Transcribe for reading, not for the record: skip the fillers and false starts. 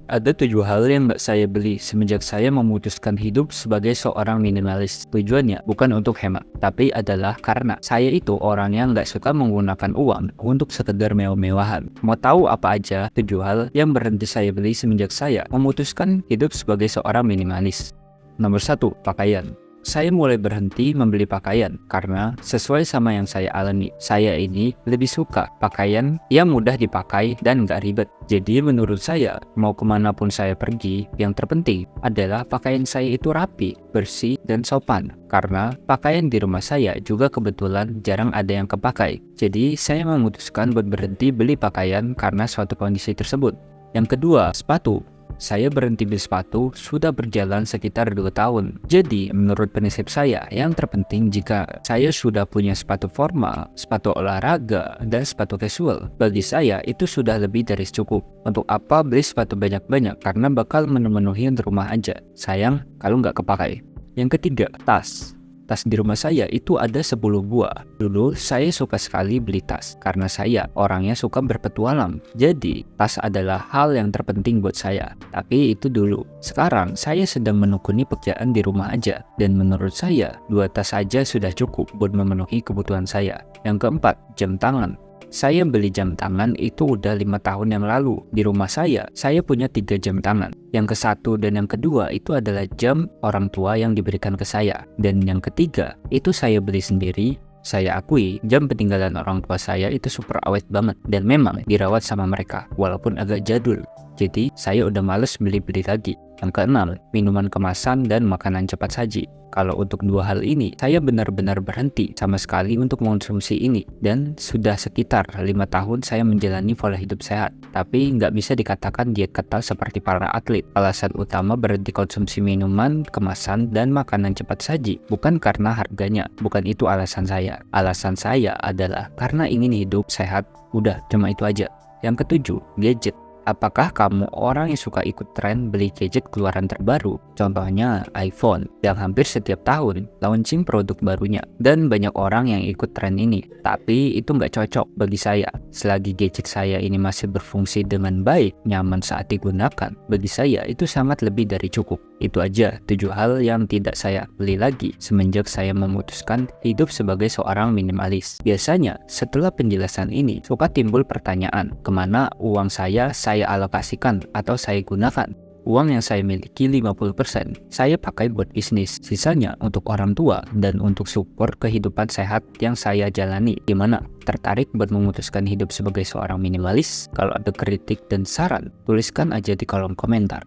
Ada 7 hal yang nggak saya beli semenjak saya memutuskan hidup sebagai seorang minimalis. Tujuannya bukan untuk hemat, tapi adalah karena saya itu orang yang nggak suka menggunakan uang untuk sekedar mewah-mewahan. Mau tahu apa aja 7 hal yang berhenti saya beli semenjak saya memutuskan hidup sebagai seorang minimalis? Nomor 1, pakaian. Saya mulai berhenti membeli pakaian karena sesuai sama yang saya alami. Saya ini lebih suka pakaian yang mudah dipakai dan nggak ribet. Jadi menurut saya, mau kemanapun saya pergi, yang terpenting adalah pakaian saya itu rapi, bersih, dan sopan. Karena pakaian di rumah saya juga kebetulan jarang ada yang kepakai. Jadi saya memutuskan buat berhenti beli pakaian karena suatu kondisi tersebut. Yang kedua, sepatu. Saya berhenti beli sepatu sudah berjalan sekitar 2 tahun. Jadi, menurut prinsip saya, yang terpenting jika saya sudah punya sepatu formal, sepatu olahraga, dan sepatu casual, bagi saya itu sudah lebih dari cukup. Untuk apa beli sepatu banyak-banyak? Karena bakal memenuhi di rumah aja. Sayang kalau nggak kepakai. Yang ketiga, tas. Tas di rumah saya itu ada 10 buah. Dulu saya suka sekali beli tas karena saya orangnya suka berpetualang. Jadi tas adalah hal yang terpenting buat saya. Tapi itu dulu. Sekarang saya sedang menekuni pekerjaan di rumah aja. Dan menurut saya 2 tas saja sudah cukup buat memenuhi kebutuhan saya. Yang keempat, jam tangan. Saya beli jam tangan itu udah 5 tahun yang lalu. Di rumah saya punya 3 jam tangan. Yang ke-1 dan yang kedua itu adalah jam orang tua yang diberikan ke saya. Dan yang ketiga, itu saya beli sendiri. Saya akui, jam peninggalan orang tua saya itu super awet banget. Dan memang dirawat sama mereka, walaupun agak jadul. Jadi, saya udah males beli-beli lagi. Yang keenam, minuman kemasan dan makanan cepat saji. Kalau untuk 2 hal ini, saya benar-benar berhenti sama sekali untuk mengonsumsi ini. Dan sudah sekitar 5 tahun saya menjalani pola hidup sehat. Tapi nggak bisa dikatakan diet ketat seperti para atlet. Alasan utama berhenti konsumsi minuman, kemasan, dan makanan cepat saji bukan karena harganya. Bukan itu alasan saya. Alasan saya adalah karena ingin hidup sehat. Udah, cuma itu aja. Yang ketujuh, gadget. Apakah kamu orang yang suka ikut tren beli gadget keluaran terbaru? Contohnya iPhone, yang hampir setiap tahun launching produk barunya. Dan banyak orang yang ikut tren ini. Tapi itu nggak cocok bagi saya. Selagi gadget saya ini masih berfungsi dengan baik, nyaman saat digunakan, bagi saya itu sangat lebih dari cukup. Itu aja 7 hal yang tidak saya beli lagi semenjak saya memutuskan hidup sebagai seorang minimalis. Biasanya setelah penjelasan ini suka timbul pertanyaan, kemana uang saya alokasikan atau saya gunakan? Uang yang saya miliki 50% saya pakai buat bisnis, sisanya untuk orang tua dan untuk support kehidupan sehat yang saya jalani. Gimana? Tertarik buat memutuskan hidup sebagai seorang minimalis? Kalau ada kritik dan saran, tuliskan aja di kolom komentar.